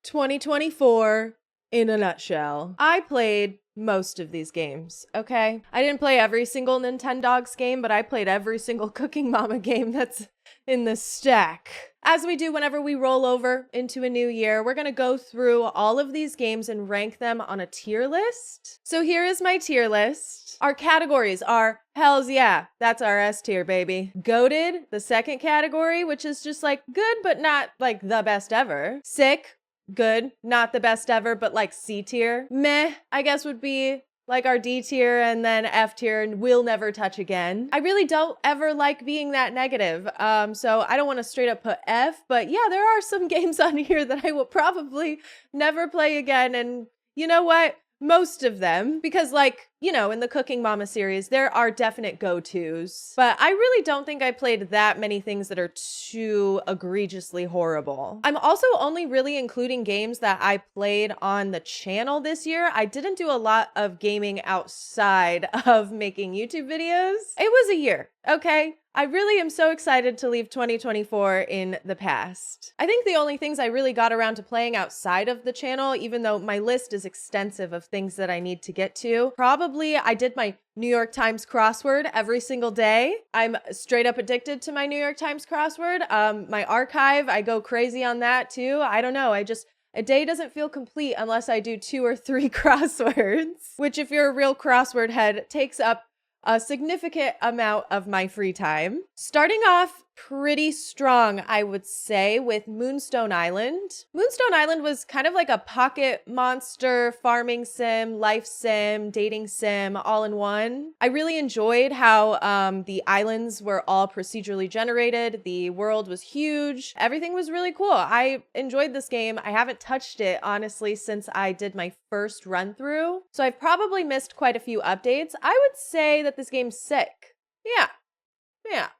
2024 in a nutshell. I played most of these games, okay? I didn't play every single Nintendogs game, but I played every single Cooking Mama game that's in the stack. As we do whenever we roll over into a new year, we're gonna go through all of these games and rank them on a tier list. So here is my tier list. Our categories are hells yeah, that's our S tier, baby. Goated, the second category, which is just like good, but not like the best ever. Sick, good, not the best ever, but like C tier. Meh, I guess would be like our D tier, and then F tier, and we'll never touch again. I really don't ever like being that negative. So I don't want to straight up put F, but yeah, there are some games on here that I will probably never play again. And you know what? Most of them, because like, you know, in the Cooking Mama series, there are definite go-tos, but I really don't think I played that many things that are too egregiously horrible. I'm also only really including games that I played on the channel this year. I didn't do a lot of gaming outside of making YouTube videos. It was a year, okay? I really am so excited to leave 2024 in the past. I think the only things I really got around to playing outside of the channel, even though my list is extensive of things that I need to get to, probably I did my New York Times crossword every single day. I'm straight up addicted to my New York Times crossword. My archive, I go crazy on that too. I don't know, a day doesn't feel complete unless I do 2 or 3 crosswords, which if you're a real crossword head, takes up a significant amount of my free time. Starting off pretty strong, I would say, with Moonstone Island. Moonstone Island was kind of like a pocket monster farming sim, life sim, dating sim, all in one. I really enjoyed how the islands were all procedurally generated. The world was huge. Everything was really cool. I enjoyed this game. I haven't touched it, honestly, since I did my first run through. So I've probably missed quite a few updates. I would say that this game's sick. Yeah.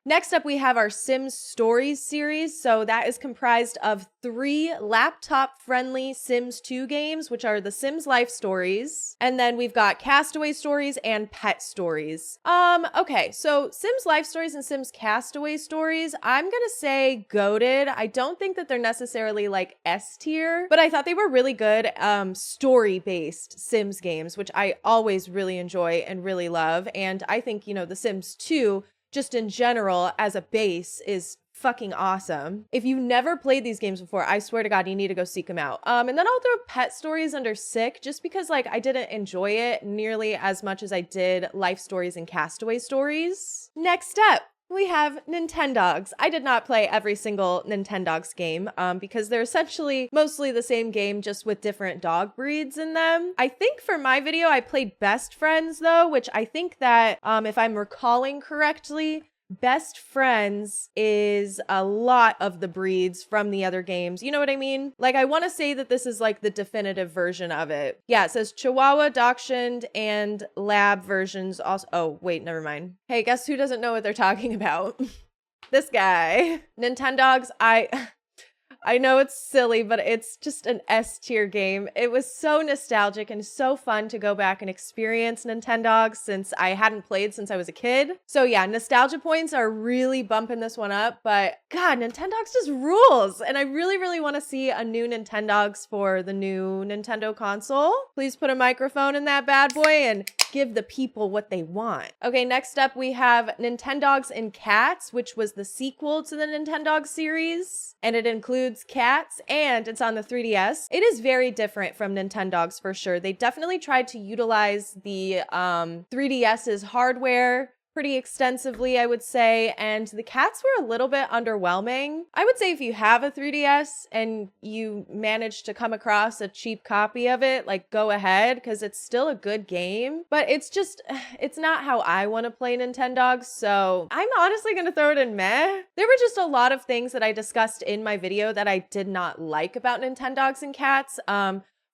Next up, we have our Sims Stories series. So that is comprised of 3 laptop-friendly Sims 2 games, which are the Sims Life Stories. And then we've got Castaway Stories and Pet Stories. Okay, so Sims Life Stories and Sims Castaway Stories, I'm gonna say goated. I don't think that they're necessarily like S tier, but I thought they were really good story-based Sims games, which I always really enjoy and really love. And I think, you know, The Sims 2 just in general as a base is fucking awesome. If you've never played these games before, I swear to God, you need to go seek them out. And then I'll throw Pet Stories under sick, just because like I didn't enjoy it nearly as much as I did Life Stories and Castaway Stories. Next up, we have Nintendogs. I did not play every single Nintendogs game because they're essentially mostly the same game, just with different dog breeds in them. I think for my video, I played Best Friends though, which I think that if I'm recalling correctly, Best Friends is a lot of the breeds from the other games. You know what I mean? Like, I want to say that this is like the definitive version of it. Yeah, it says Chihuahua, Dachshund, and Lab versions also. Oh, wait, never mind. Hey, guess who doesn't know what they're talking about? This guy. Nintendogs, I know it's silly, but it's just an S tier game. It was so nostalgic and so fun to go back and experience Nintendogs since I hadn't played since I was a kid. So yeah, nostalgia points are really bumping this one up, but God, Nintendogs just rules. And I really, really want to see a new Nintendogs for the new Nintendo console. Please put a microphone in that bad boy and give the people what they want. Okay, next up we have Nintendogs and Cats, which was the sequel to the Nintendogs series. And it includes cats and it's on the 3DS. It is very different from Nintendogs for sure. They definitely tried to utilize the 3DS's hardware pretty extensively, I would say, and the cats were a little bit underwhelming. I would say if you have a 3DS and you manage to come across a cheap copy of it, like go ahead, because it's still a good game, but it's not how I want to play Nintendogs, so I'm honestly going to throw it in meh. There were just a lot of things that I discussed in my video that I did not like about Nintendogs and Cats.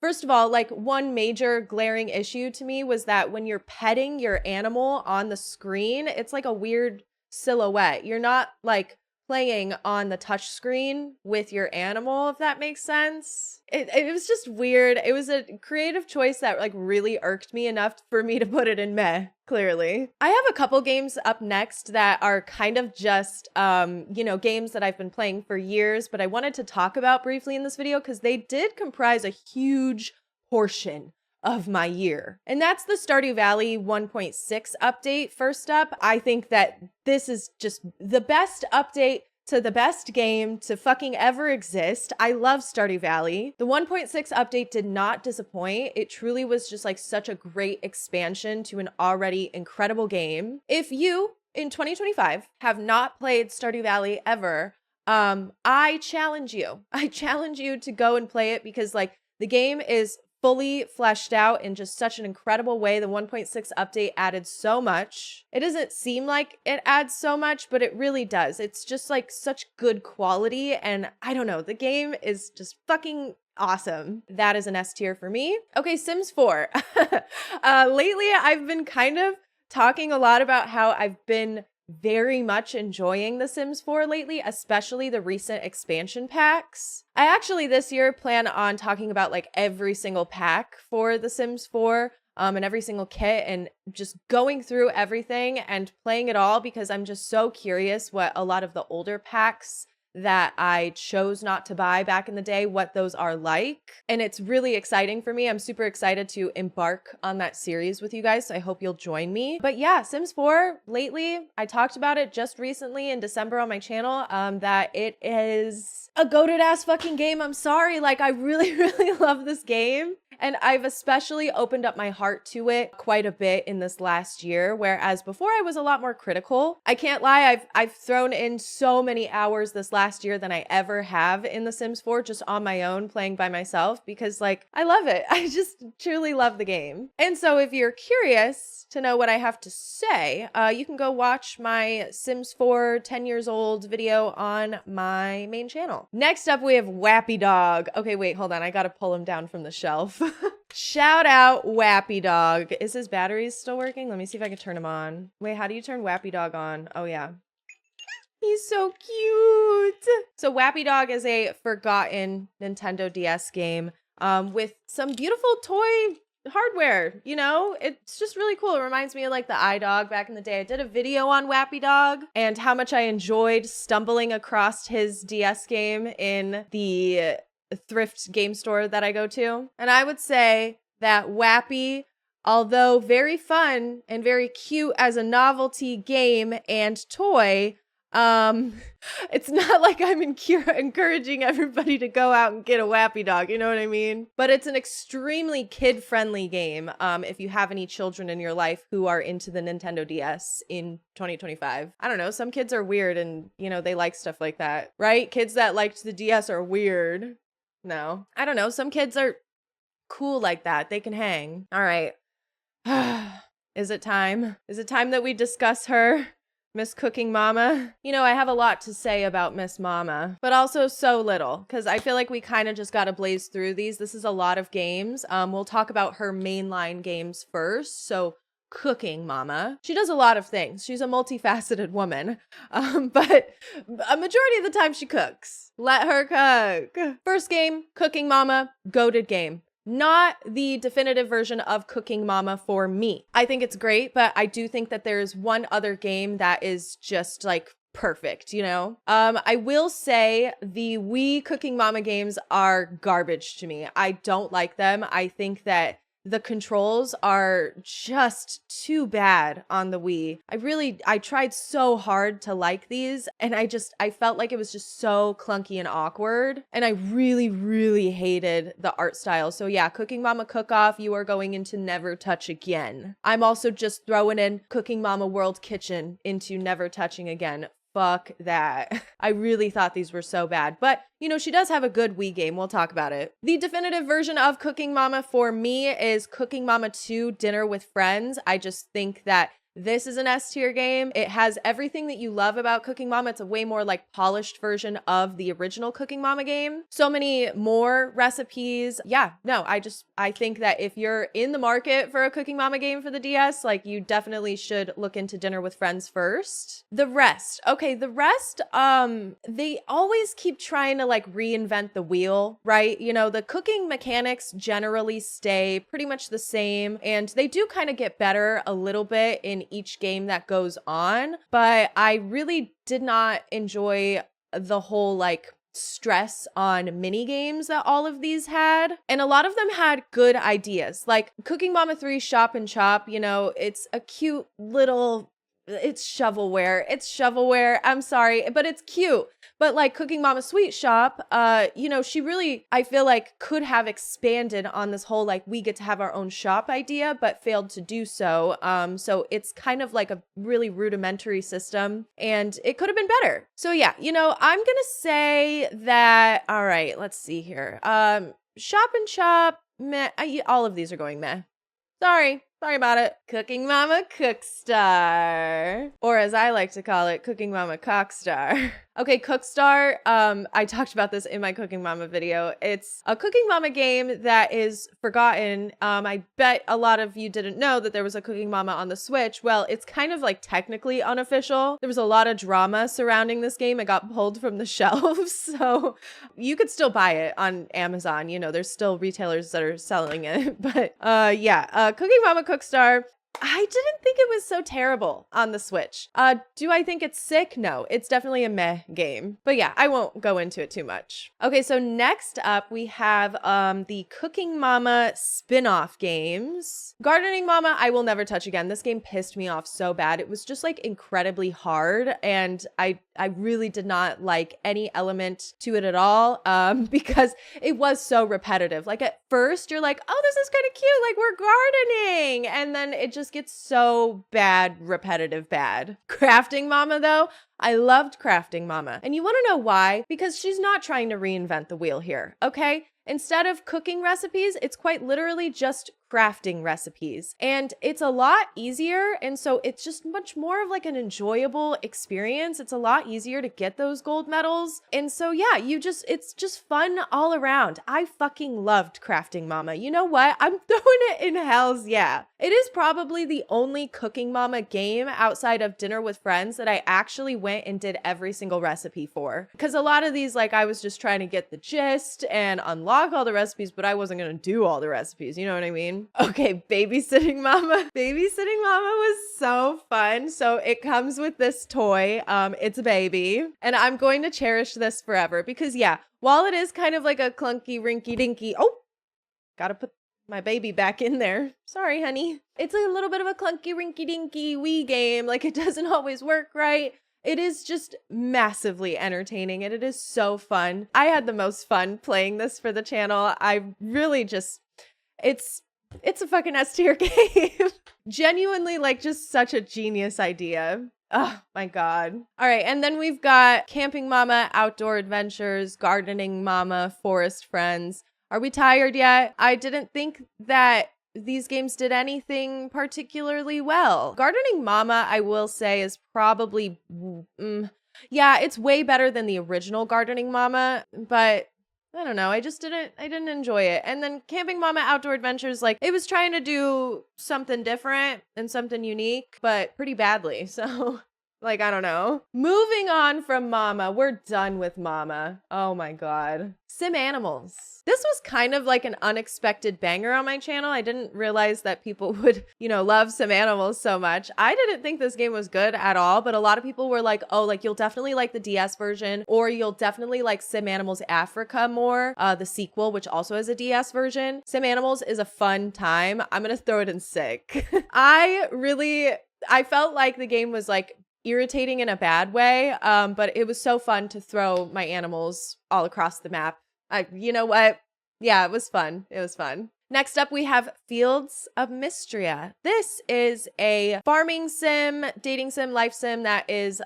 First of all, like one major glaring issue to me was that when you're petting your animal on the screen, it's like a weird silhouette. You're not like playing on the touch screen with your animal, if that makes sense. It was just weird. It was a creative choice that like really irked me enough for me to put it in meh, clearly. I have a couple games up next that are kind of just, games that I've been playing for years, but I wanted to talk about briefly in this video because they did comprise a huge portion of my year. And that's the Stardew Valley 1.6 update. First up, I think that this is just the best update to the best game to fucking ever exist. I love Stardew Valley. The 1.6 update did not disappoint. It truly was just like such a great expansion to an already incredible game. If you, in 2025, have not played Stardew Valley ever, I challenge you. I challenge you to go and play it because like the game is fully fleshed out in just such an incredible way. The 1.6 update added so much. It doesn't seem like it adds so much, but it really does. It's just like such good quality. And I don't know, the game is just fucking awesome. That is an S tier for me. Okay, Sims 4. Lately, I've been kind of talking a lot about how I've been very much enjoying The Sims 4 lately, especially the recent expansion packs. I actually this year plan on talking about like every single pack for The Sims 4 and every single kit and just going through everything and playing it all because I'm just so curious what a lot of the older packs that I chose not to buy back in the day, what those are like. And it's really exciting for me. I'm super excited to embark on that series with you guys. So I hope you'll join me. But yeah, Sims 4 lately, I talked about it just recently in December on my channel, that it is a goated ass fucking game. I'm sorry. Like I really, really love this game. And I've especially opened up my heart to it quite a bit in this last year, whereas before I was a lot more critical. I can't lie, I've thrown in so many hours this last year than I ever have in The Sims 4 just on my own playing by myself because like I love it. I just truly love the game. And so if you're curious to know what I have to say, you can go watch my Sims 4 10 years old video on my main channel. Next up, we have Wappy Dog. Okay, wait, hold on. I gotta pull him down from the shelf. Shout out Wappy Dog. Is his batteries still working? Let me see if I can turn him on. Wait, how do you turn Wappy Dog on? Oh yeah. He's so cute. So Wappy Dog is a forgotten Nintendo DS game with some beautiful toy hardware, you know? It's just really cool. It reminds me of like the iDog back in the day. I did a video on Wappy Dog and how much I enjoyed stumbling across his DS game in the thrift game store that I go to. And I would say that Wappy, although very fun and very cute as a novelty game and toy, it's not like I'm encouraging everybody to go out and get a Wappy Dog, you know what I mean? But it's an extremely kid-friendly game if you have any children in your life who are into the Nintendo DS in 2025. I don't know, some kids are weird and, you know, they like stuff like that, right? Kids that liked the DS are weird. No, I don't know, some kids are cool like that. They can hang. All right. Is it time? Is it time that we discuss her? Miss Cooking Mama. You know, I have a lot to say about Miss Mama, but also so little, because I feel like we kind of just got to blaze through these. This is a lot of games. We'll talk about her mainline games first. So Cooking Mama. She does a lot of things. She's a multifaceted woman, but a majority of the time she cooks. Let her cook. First game, Cooking Mama, goated game. Not the definitive version of Cooking Mama for me. I think it's great, but I do think that there's one other game that is just like perfect, you know? I will say the Wii Cooking Mama games are garbage to me. I don't like them. I think that the controls are just too bad on the Wii. I tried so hard to like these and I felt like it was just so clunky and awkward. And I really, really hated the art style. So yeah, Cooking Mama Cook Off, you are going into Never Touch Again. I'm also just throwing in Cooking Mama World Kitchen into Never Touching Again. Fuck that. I really thought these were so bad. But, you know, she does have a good Wii game. We'll talk about it. The definitive version of Cooking Mama for me is Cooking Mama 2 Dinner with Friends. I just think that This is an S tier game. It has everything that you love about Cooking Mama. It's a way more like polished version of the original Cooking Mama game. So many more recipes. Yeah, no, I think that if you're in the market for a Cooking Mama game for the DS, like you definitely should look into Dinner with Friends first. The rest. Okay, the rest, they always keep trying to like reinvent the wheel, right? You know, the cooking mechanics generally stay pretty much the same, and they do kind of get better a little bit in each game that goes on, but I really did not enjoy the whole like stress on mini games that all of these had. And a lot of them had good ideas, like Cooking Mama 3 Shop and Chop. You know, it's a cute little, it's shovelware. It's shovelware. I'm sorry, but it's cute. But like Cooking Mama Sweet Shop, you know, she really, I feel like, could have expanded on this whole like we get to have our own shop idea, but failed to do so. So it's kind of like a really rudimentary system, and it could have been better. So yeah, you know, I'm gonna say that. All right, let's see here. Shop and Chop, meh. All of these are going meh. Sorry about it. Cooking Mama Cookstar, or as I like to call it, Cooking Mama Cockstar. Okay, Cookstar, I talked about this in my Cooking Mama video. It's a Cooking Mama game that is forgotten. I bet a lot of you didn't know that there was a Cooking Mama on the Switch. Well, it's kind of like technically unofficial. There was a lot of drama surrounding this game. It got pulled from the shelves, so you could still buy it on Amazon. You know, there's still retailers that are selling it. But yeah, Cooking Mama Cookstar, I didn't think it was so terrible on the Switch. Do I think it's sick? No, it's definitely a meh game. But yeah, I won't go into it too much. Okay, so next up we have the Cooking Mama spin-off games. Gardening Mama, I will never touch again. This game pissed me off so bad. It was just like incredibly hard, and I really did not like any element to it at all, because it was so repetitive. Like at first you're like, oh, this is kind of cute, like we're gardening, and then it just gets so bad, repetitive bad. Crafting Mama though, I loved Crafting Mama. And you want to know why? Because she's not trying to reinvent the wheel here, okay? Instead of cooking recipes, it's quite literally just crafting recipes. And it's a lot easier, and so it's just much more of like an enjoyable experience. It's a lot easier to get those gold medals. And so yeah, it's just fun all around. I fucking loved Crafting Mama. You know what? I'm throwing it in hells yeah. It is probably the only Cooking Mama game outside of Dinner with Friends that I actually went and did every single recipe for. Because a lot of these, like, I was just trying to get the gist and unlock all the recipes, but I wasn't gonna do all the recipes, you know what I mean? Okay, Babysitting Mama. Babysitting Mama was so fun. So it comes with this toy. It's a baby, and I'm going to cherish this forever because yeah, while it is kind of like a clunky, rinky dinky, oh, gotta put my baby back in there. Sorry, honey. It's a little bit of a clunky, rinky dinky Wii game. Like it doesn't always work right. It is just massively entertaining, and it is so fun. I had the most fun playing this for the channel. I really just, it's a fucking S tier game. Genuinely, like, just such a genius idea. Oh my God. All right. And then we've got Camping Mama, Outdoor Adventures, Gardening Mama, Forest Friends. Are we tired yet? I didn't think that these games did anything particularly well. Gardening Mama, I will say, is probably, yeah, it's way better than the original Gardening Mama, but I don't know. I didn't enjoy it. And then Camping Mama Outdoor Adventures, like it was trying to do something different and something unique, but pretty badly. So like, I don't know. Moving on from Mama, we're done with Mama. Oh my God. SimAnimals. This was kind of like an unexpected banger on my channel. I didn't realize that people would, you know, love SimAnimals so much. I didn't think this game was good at all, but a lot of people were like, oh, like you'll definitely like the DS version, or you'll definitely like SimAnimals Africa more, the sequel, which also has a DS version. SimAnimals is a fun time. I'm gonna throw it in sick. I felt like the game was like irritating in a bad way, but it was so fun to throw my animals all across the map. You know what? Yeah, it was fun. It was fun. Next up, we have Fields of Mistria. This is a farming sim, dating sim, life sim that is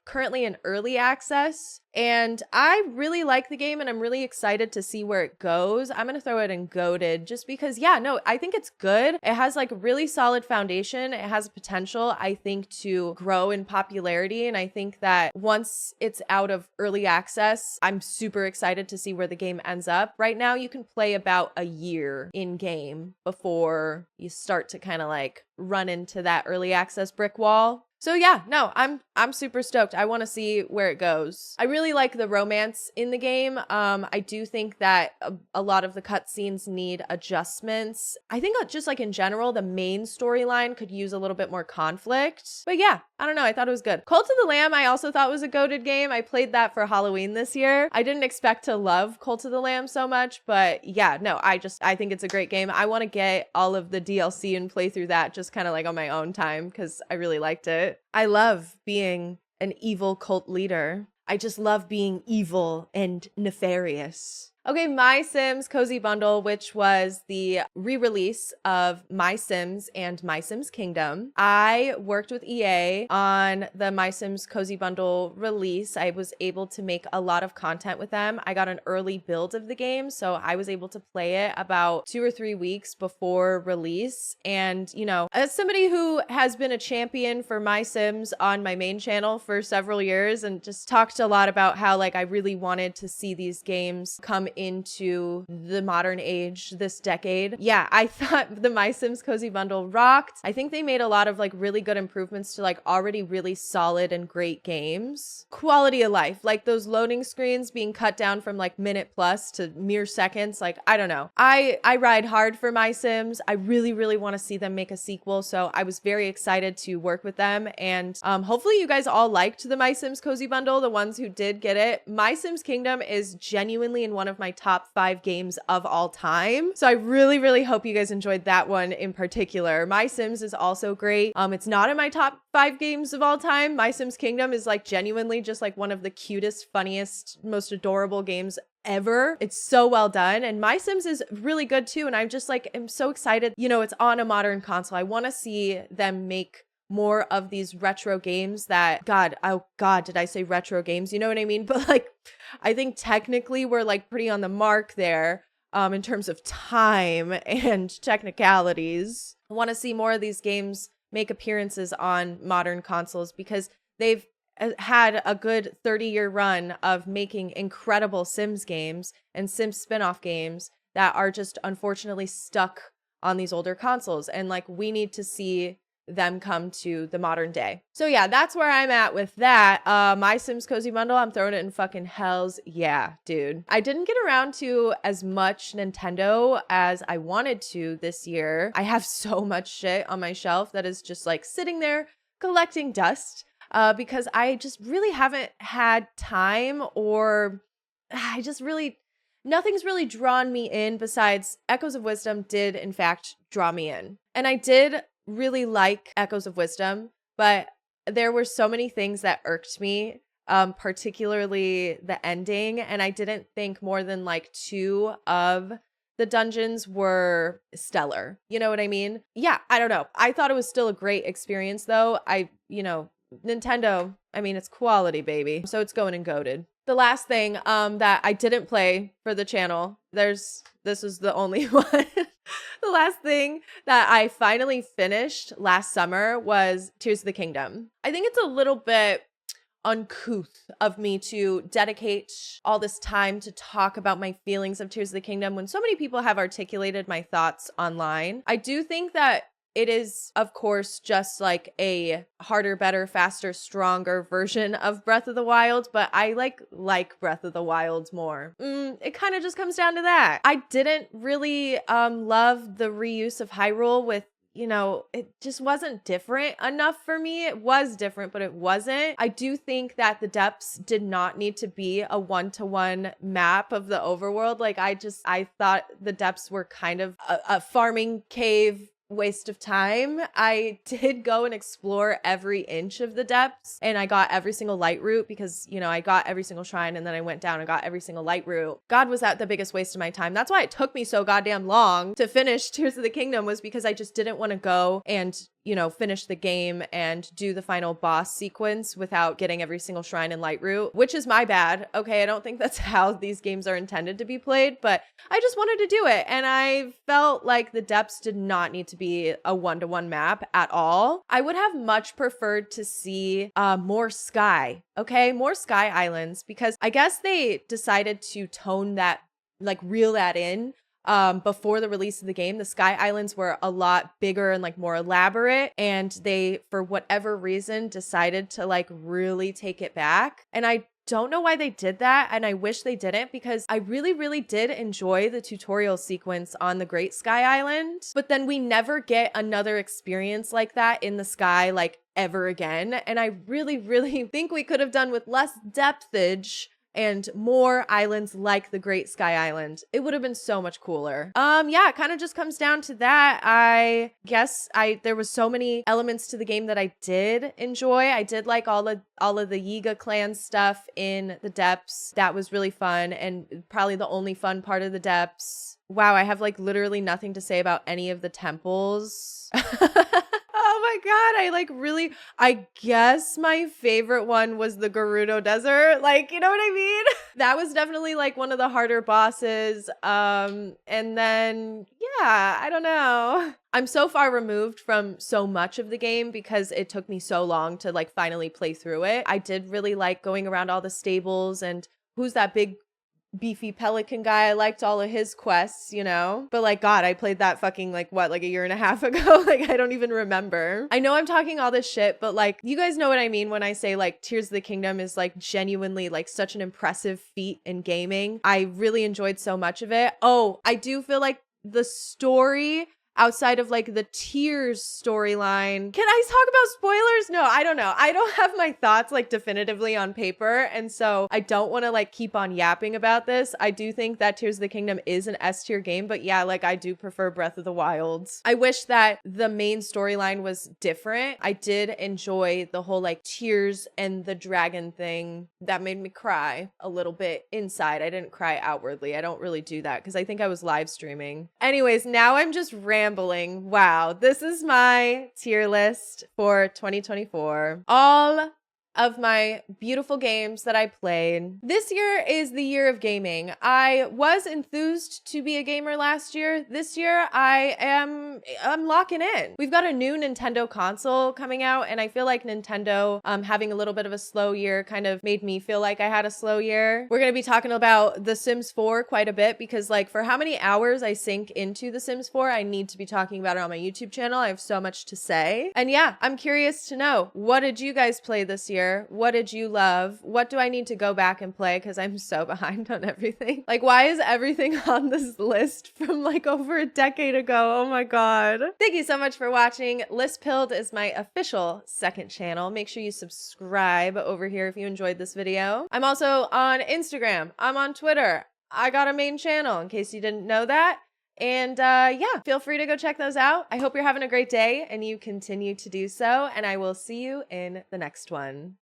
currently in early access. And I really like the game and I'm really excited to see where it goes. I'm going to throw it in goated just because, yeah, no, I think it's good. It has like a really solid foundation. It has potential, I think, to grow in popularity. And I think that once it's out of early access, I'm super excited to see where the game ends up. Right now, you can play about a year in game before you start to kind of like run into that early access brick wall. So yeah, no, I'm super stoked. I want to see where it goes. I really like the romance in the game. I do think that a lot of the cutscenes need adjustments. I think just like in general, the main storyline could use a little bit more conflict. But yeah, I don't know. I thought it was good. Cult of the Lamb, I also thought was a goated game. I played that for Halloween this year. I didn't expect to love Cult of the Lamb so much, but yeah, no, I think it's a great game. I want to get all of the DLC and play through that just kind of like on my own time because I really liked it. I love being an evil cult leader. I just love being evil and nefarious. Okay, MySims Cozy Bundle, which was the re-release of MySims and MySims Kingdom. I worked with EA on the MySims Cozy Bundle release. I was able to make a lot of content with them. I got an early build of the game, so I was able to play it about 2 or 3 weeks before release. And, you know, as somebody who has been a champion for MySims on my main channel for several years and just talked a lot about how like I really wanted to see these games come into the modern age this decade. Yeah, I thought the MySims Cozy Bundle rocked. I think they made a lot of like really good improvements to like already really solid and great games. Quality of life, like those loading screens being cut down from like minute plus to mere seconds. Like, I don't know. I ride hard for MySims. I really, really want to see them make a sequel. So I was very excited to work with them. And hopefully you guys all liked the MySims Cozy Bundle, the ones who did get it. MySims Kingdom is genuinely in one of my top 5 games of all time. So I really, really hope you guys enjoyed that one in particular. MySims is also great. It's not in my top 5 games of all time. MySims Kingdom is like genuinely just like one of the cutest, funniest, most adorable games ever. It's so well done. And MySims is really good too. And I'm just like, I'm so excited. You know, it's on a modern console. I want to see them make more of these retro games that, oh God, did I say retro games? You know what I mean? But like, I think technically we're like pretty on the mark there in terms of time and technicalities. I want to see more of these games make appearances on modern consoles because they've had a good 30-year run of making incredible Sims games and Sims spin-off games that are just unfortunately stuck on these older consoles. And like, we need to see them come to the modern day. So yeah, that's where I'm at with that. MySims Cozy Bundle, I'm throwing it in fucking hells. Yeah, dude. I didn't get around to as much Nintendo as I wanted to this year. I have so much shit on my shelf that is just like sitting there collecting dust because I just really haven't had time, or nothing's really drawn me in besides Echoes of Wisdom did in fact draw me in. And I did really like Echoes of Wisdom, but there were so many things that irked me, particularly the ending, and I didn't think more than like 2 of the dungeons were stellar. You know what I mean? Yeah, I don't know. I thought it was still a great experience though. Nintendo, I mean, it's quality, baby. So it's going in goated. The last thing that I didn't play for the channel, this is the only one. The last thing that I finally finished last summer was Tears of the Kingdom. I think it's a little bit uncouth of me to dedicate all this time to talk about my feelings of Tears of the Kingdom when so many people have articulated my thoughts online. I do think that it is, of course, just like a harder, better, faster, stronger version of Breath of the Wild, but I like Breath of the Wild more. It kind of just comes down to that. I didn't really love the reuse of Hyrule with, it just wasn't different enough for me. It was different, but it wasn't. I do think that the depths did not need to be a one-to-one map of the overworld. Like, I thought the depths were kind of a farming cave waste of time. I did go and explore every inch of the depths, and I got every single light route because, I got every single shrine, and then I went down and got every single light route. God, was that the biggest waste of my time. That's why it took me so goddamn long to finish Tears of the Kingdom, was because I just didn't want to go and you know, finish the game and do the final boss sequence without getting every single shrine in Lightroot, which is my bad. Okay, I don't think that's how these games are intended to be played, but I just wanted to do it. And I felt like the depths did not need to be a one-to-one map at all. I would have much preferred to see more sky, okay? More sky islands, because I guess they decided to tone that, like reel that in. Before the release of the game, the sky islands were a lot bigger and like more elaborate, and they, for whatever reason, decided to like really take it back. And I don't know why they did that, and I wish they didn't, because I really did enjoy the tutorial sequence on the Great Sky Island, but then we never get another experience like that in the sky like ever again. And I really think we could have done with less depthage and more islands like the Great Sky Island. It would have been so much cooler. Yeah, it kind of just comes down to that. I guess there was so many elements to the game that I did enjoy. I did like all of the Yiga clan stuff in the depths. That was really fun, and probably the only fun part of the depths. Wow, I have like literally nothing to say about any of the temples. Oh my God, I guess my favorite one was the Gerudo Desert. Like, you know what I mean? That was definitely like one of the harder bosses. And then, yeah, I don't know. I'm so far removed from so much of the game because it took me so long to like finally play through it. I did really like going around all the stables, and who's that big beefy pelican guy? I liked all of his quests, you know? But like, God, I played that fucking like what, like a year and a half ago? Like, I don't even remember. I know I'm talking all this shit, but like, you guys know what I mean when I say like Tears of the Kingdom is like genuinely like such an impressive feat in gaming. I really enjoyed so much of it. Oh, I do feel like the story outside of like the Tears storyline. Can I talk about spoilers? No, I don't know. I don't have my thoughts like definitively on paper, and so I don't want to like keep on yapping about this. I do think that Tears of the Kingdom is an S tier game, but yeah, like I do prefer Breath of the Wild. I wish that the main storyline was different. I did enjoy the whole like Tears and the dragon thing. That made me cry a little bit inside. I didn't cry outwardly. I don't really do that because I think I was live streaming. Anyways, now I'm just rambling. Wow, this is my tier list for 2024. All of my beautiful games that I played. This year is the year of gaming. I was enthused to be a gamer last year. This year I'm locking in. We've got a new Nintendo console coming out, and I feel like Nintendo having a little bit of a slow year kind of made me feel like I had a slow year. We're going to be talking about The Sims 4 quite a bit, because like for how many hours I sink into The Sims 4, I need to be talking about it on my YouTube channel. I have so much to say. And yeah, I'm curious to know, what did you guys play this year? What did you love? What do I need to go back and play? Because I'm so behind on everything. Like, why is everything on this list from like over a decade ago? Oh my God. Thank you so much for watching. Lisspilled is my official second channel. Make sure you subscribe over here if you enjoyed this video. I'm also on Instagram. I'm on Twitter. I got a main channel in case you didn't know that. And yeah, feel free to go check those out. I hope you're having a great day and you continue to do so. And I will see you in the next one.